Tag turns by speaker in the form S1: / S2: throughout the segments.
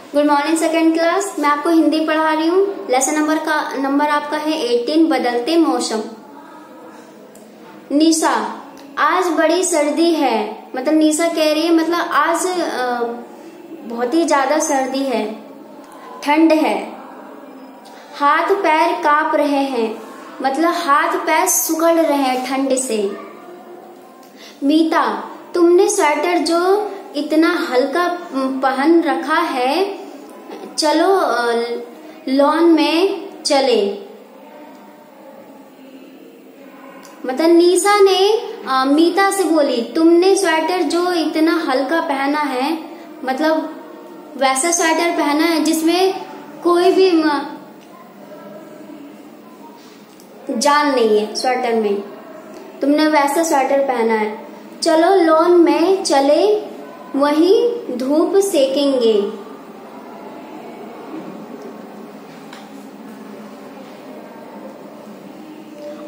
S1: Good morning second class. मैं आपको हिंदी पढ़ा रही हूँ। लेसन नंबर आपका है 18, बदलते मौसम। निशा, आज बड़ी सर्दी है। मतलब निशा कह रही है मतलब आज बहुत ही ज्यादा सर्दी है, ठंड है। हाथ पैर कांप रहे हैं, मतलब हाथ पैर सिकुड़ रहे हैं ठंड से। मीता, तुमने स्वेटर जो इतना हल्का पहन रखा है, चलो लॉन में चले। मतलब निशा ने मीता से बोली, तुमने स्वेटर जो इतना हल्का पहना है, मतलब वैसा स्वेटर पहना है जिसमें कोई भी जान नहीं है। स्वेटर में तुमने वैसा स्वेटर पहना है, चलो लॉन में चले, वहीं धूप सेकेंगे।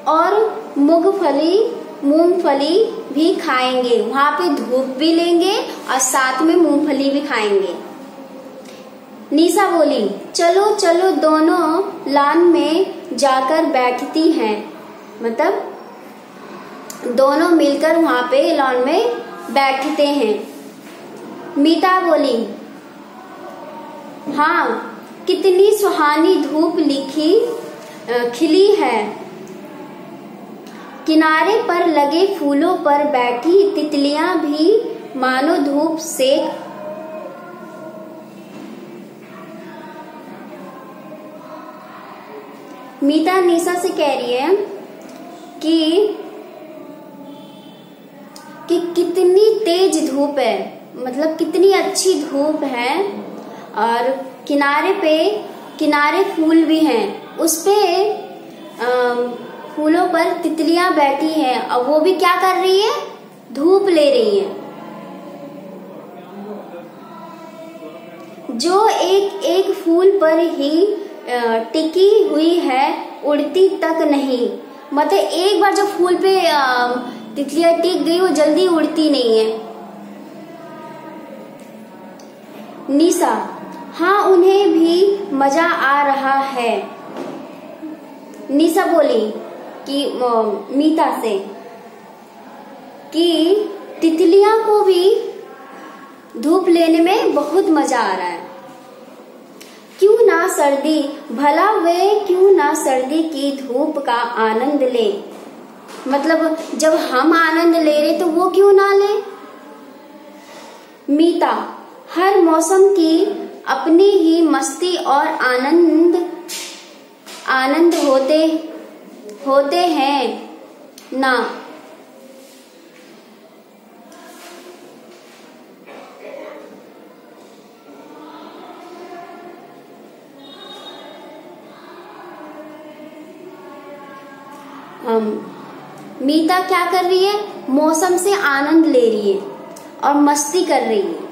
S1: और मूंगफली भी खाएंगे। वहां पे धूप भी लेंगे और साथ में मूंगफली भी खाएंगे। निशा बोली, चलो चलो दोनों लॉन में जाकर बैठती हैं। मतलब दोनों मिलकर वहां पे लॉन में बैठते हैं। मीता बोली, हाँ कितनी सुहानी धूप खिली है। किनारे पर लगे फूलों पर बैठी तितलियां भी मानो धूप सेक मीता निशा से कह रही है कि कितनी तेज धूप है, मतलब कितनी अच्छी धूप है। और किनारे फूल भी हैं, उसपे फूलों पर तितलियां बैठी हैं और वो भी क्या कर रही है, धूप ले रही है। जो एक फूल पर ही टिकी हुई है, उड़ती तक नहीं। मतलब एक बार जो फूल पे तितलियां टिक गई, वो जल्दी उड़ती नहीं है। निशा, हाँ उन्हें भी मजा आ रहा है। निशा बोली कि मीता से कि तितलियां को भी धूप लेने में बहुत मजा आ रहा है। क्यों ना सर्दी की धूप का आनंद ले। मतलब जब हम आनंद ले रहे तो वो क्यों ना ले। मीता, हर मौसम की अपनी ही मस्ती और आनंद होते हैं ना। मीता क्या कर रही है, मौसम से आनंद ले रही है और मस्ती कर रही है।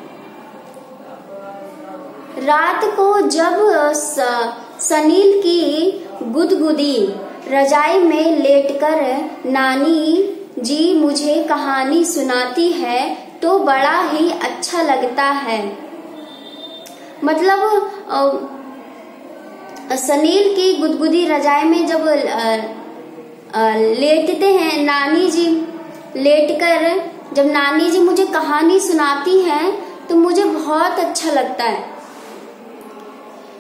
S1: रात को जब सनील की गुदगुदी रजाई में लेटकर नानी जी मुझे कहानी सुनाती है तो बड़ा ही अच्छा लगता है। मतलब सनील की गुदगुदी रजाई में जब लेटते हैं नानी जी, लेटकर जब नानी जी मुझे कहानी सुनाती हैं तो मुझे बहुत अच्छा लगता है।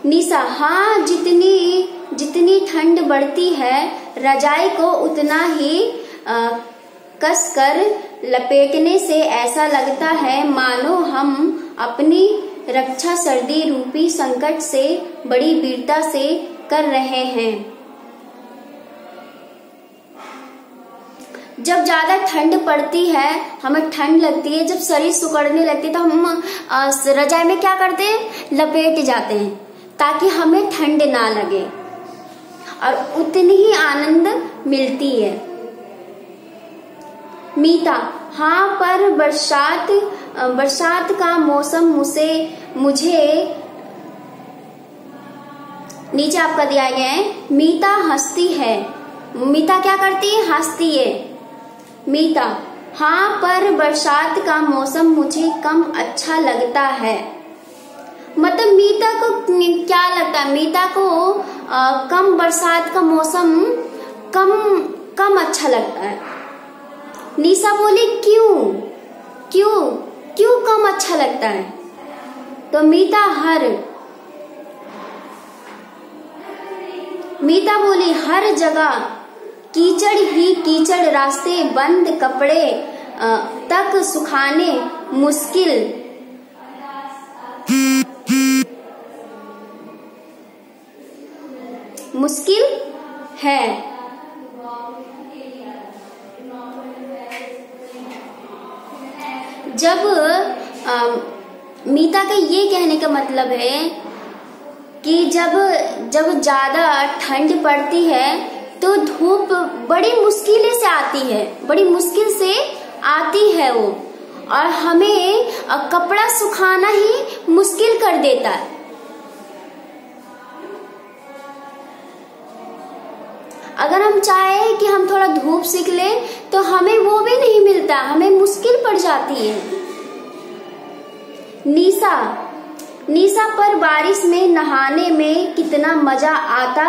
S1: निशा, हाँ जितनी ठंड बढ़ती है, रजाई को उतना ही कसकर लपेटने से ऐसा लगता है मानो हम अपनी रक्षा सर्दी रूपी संकट से बड़ी वीरता से कर रहे हैं। जब ज्यादा ठंड पड़ती है, हमें ठंड लगती है, जब शरीर सिकुड़ने लगती है तो हम रजाई में क्या करते हैं, लपेट जाते हैं ताकि हमें ठंड ना लगे और उतनी ही आनंद मिलती है। मीता, हाँ पर बरसात का मौसम मुझे नीचे आपका दिया गया है। मीता हंसती है। मीता क्या करती है, हंसती है। मीता, हाँ पर बरसात का मौसम मुझे कम अच्छा लगता है। मतलब मीता को क्या लगता है, मीता को कम बरसात का मौसम कम कम अच्छा लगता है। निशा बोली क्यों क्यों क्यों कम अच्छा लगता है? तो मीता बोली हर जगह कीचड़ ही कीचड़, रास्ते बंद, कपड़े तक सुखाने मुश्किल है। जब मीता का ये कहने का मतलब है कि जब ज्यादा ठंड पड़ती है तो धूप बड़ी मुश्किल से आती है वो, और हमें कपड़ा सुखाना ही मुश्किल कर देता है। अगर हम चाहे कि हम थोड़ा धूप सीख ले तो हमें वो भी नहीं मिलता, हमें मुश्किल पड़ जाती है। निशा पर बारिश में नहाने में कितना मजा आता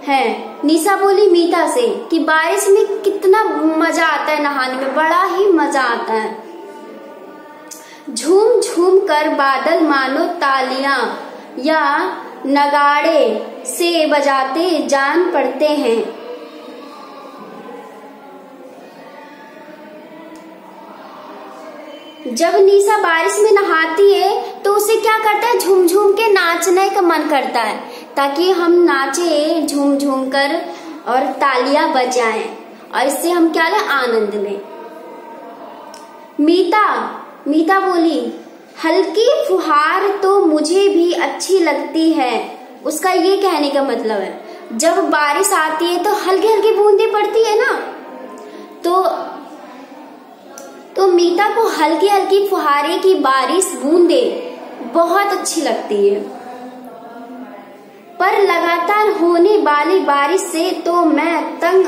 S1: है। निशा बोली मीता से कि बारिश में कितना मजा आता है नहाने में, बड़ा ही मजा आता है। झूम झूम कर बादल मानो तालियां या नगाड़े से बजाते जान पड़ते हैं। जब निशा बारिश में नहाती है तो उसे क्या करता है, झूम झूम के नाचने का मन करता है, ताकि हम नाचे झूम झूम कर और तालियां बजाएं, और इससे हम क्या लें, आनंद लें। मीता बोली हल्की फुहार तो मुझे भी अच्छी लगती है। उसका ये कहने का मतलब है जब बारिश आती है तो हल्की हल्की बूंदें पड़ती है ना, तो मीता को हल्की हल्की फुहारे की बारिश बूंदें बहुत अच्छी लगती है। पर लगातार होने वाली बारिश से तो मैं तंग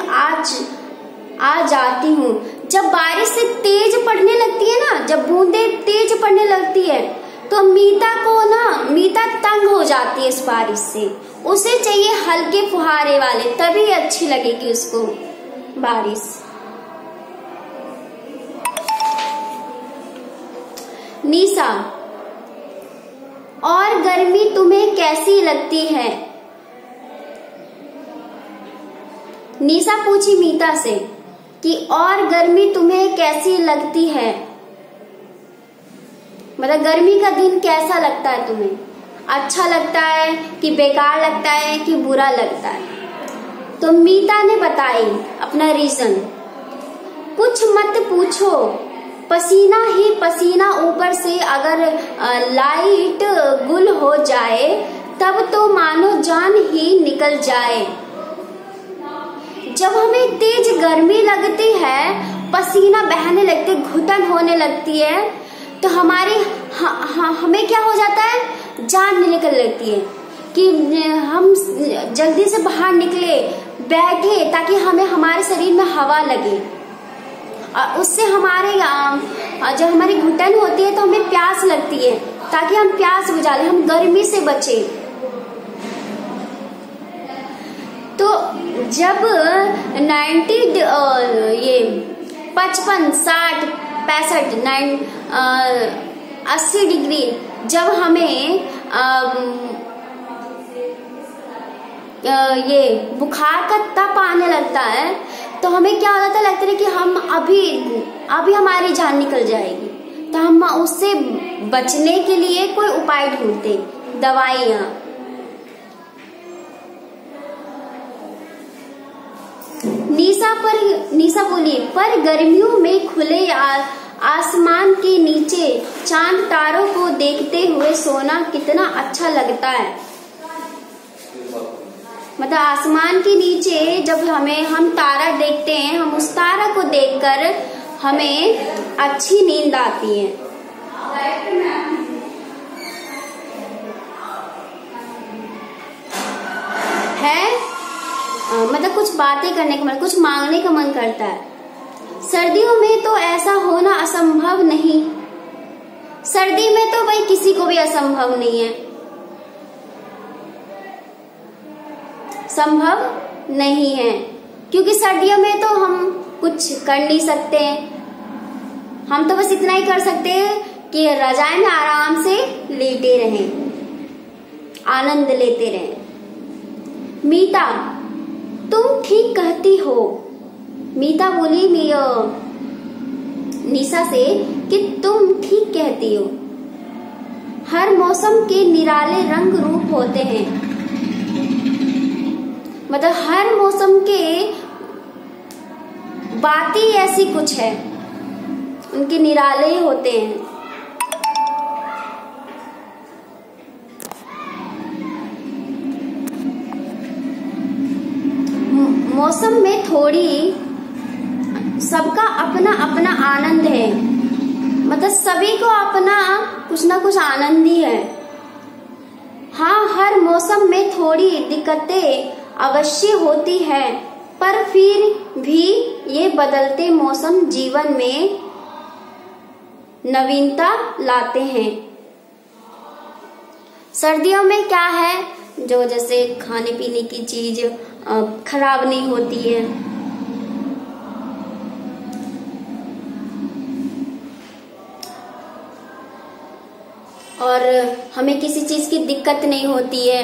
S1: आ जाती हूँ। जब बारिश से तेज पड़ने लगती है ना, जब बूंदें तेज पड़ने लगती है तो मीता तंग हो जाती है इस बारिश से। उसे चाहिए हल्के फुहारे वाले, तभी अच्छी लगेगी उसको बारिश। निशा और गर्मी तुम्हें कैसी लगती है? निशा पूछी मीता से कि और गर्मी तुम्हें कैसी लगती है, मतलब गर्मी का दिन कैसा लगता है तुम्हें, अच्छा लगता है कि बेकार लगता है कि बुरा लगता है? तो मीता ने बताई अपना रीजन। कुछ मत पूछो, पसीना ही पसीना ऊपर से अगर लाइट गुल हो जाए तब तो मानो जान ही निकल जाए। जब हमें तेज गर्मी लगती है, पसीना बहने लगती है, घुटन होने लगती है, तो हमें क्या हो जाता है, जान निकल लगती है कि हम जल्दी से बाहर निकले, बैठे, ताकि हमें हमारे शरीर में हवा लगे, और उससे जब हमारी घुटन होती है तो हमें प्यास लगती है, ताकि हम प्यास बुझा लें, हम गर्मी से बचे। तो जब 55, 60, 65, 80 डिग्री जब हमें ये बुखार का तप आने लगता है, तो हमें क्या होता है, लगता है कि हम अभी हमारी जान निकल जाएगी। तो हम उससे बचने के लिए कोई उपाय ढूंढते, दवाइयां। निशा बोली पर गर्मियों में खुले आसमान के नीचे चांद तारों को देखते हुए सोना कितना अच्छा लगता है। मतलब आसमान के नीचे जब हम तारा देखते हैं, हम उस तारा को देखकर हमें अच्छी नींद आती है। मतलब कुछ बातें करने का मन, कुछ मांगने का मन करता है। सर्दियों में तो ऐसा होना असंभव नहीं। सर्दी में तो भाई किसी को भी असंभव नहीं है, संभव नहीं है, क्योंकि सर्दियों में तो हम कुछ कर नहीं सकते हैं। हम तो बस इतना ही कर सकते हैं कि रजाई में आराम से लेटे रहें, आनंद लेते रहें। मीता, तुम ठीक कहती हो। मीता बोली निशा से कि तुम ठीक कहती हो। हर मौसम के निराले रंग रूप होते हैं, मतलब हर मौसम के बात ही ऐसी कुछ है, उनके निराले होते हैं। मौसम में थोड़ी सबका अपना अपना आनंद है, मतलब सभी को अपना कुछ ना कुछ आनंद ही है। हाँ, हर मौसम में थोड़ी दिक्कतें अवश्य होती है, पर फिर भी ये बदलते मौसम जीवन में नवीनता लाते हैं। सर्दियों में क्या है, जो जैसे खाने पीने की चीज खराब नहीं होती है, और हमें किसी चीज की दिक्कत नहीं होती है।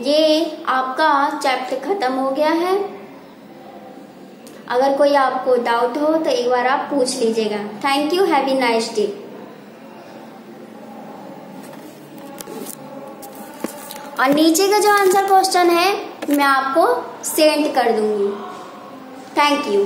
S1: ये आपका चैप्टर खत्म हो गया है। अगर कोई आपको डाउट हो तो एक बार आप पूछ लीजिएगा। Thank you, have a nice day. और नीचे का जो आंसर क्वेश्चन है मैं आपको सेंड कर दूंगी। Thank you.